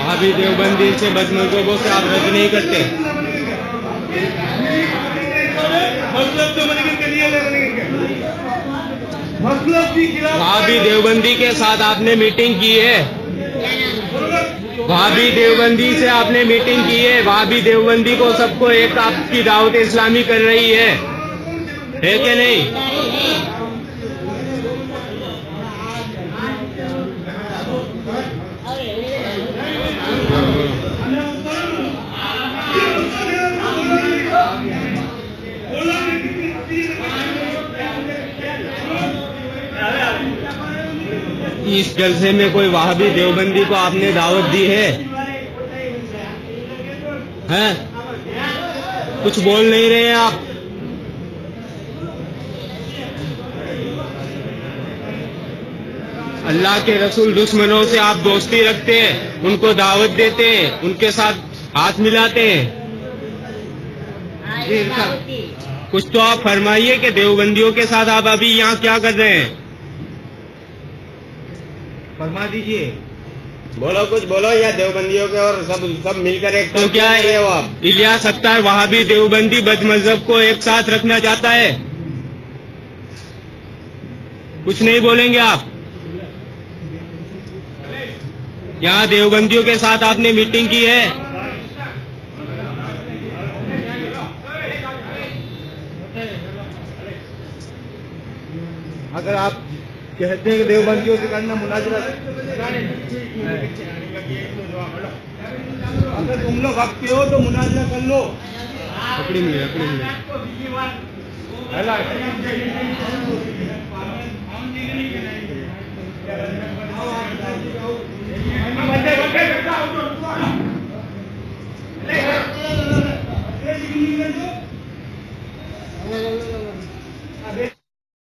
वहाबी देवबंदी से बदमज़हबों से आप रद्द नहीं करते? वहाबी देवबंदी के साथ आपने मीटिंग की है? वहाबी देवबंदी से आपने मीटिंग की है? वहाबी देवबंदी को सबको एक आपकी दावत इस्लामी कर रही है कि नहीं? इस जलसे में कोई वहाबी देवबंदी को आपने दावत दी है? हैं? कुछ बोल नहीं रहे हैं आप? अल्लाह के रसूल दुश्मनों से आप दोस्ती रखते हैं, उनको दावत देते हैं, उनके साथ हाथ मिलाते हैं। कुछ तो आप फरमाइए कि देवबंदियों के साथ आप अभी यहाँ क्या कर रहे हैं? फरमा दीजिए। बोलो, कुछ बोलो, या देवबंदियों के और सब मिलकर एक तो क्या है वो आप? इलियास अख्तर वहाबी देवबंदी बदमज़हब को एक साथ रखना चाहता है। कुछ नहीं बोलेंगे आप? यहाँ देवबंदियों के साथ आपने मीटिंग की है? अगर आप कहते हैं कि देवबंदियों से करना मुनाजरा, अगर तुम लोग हकते हो तो मुनाजरा कर लो। अपनी मिले अपनी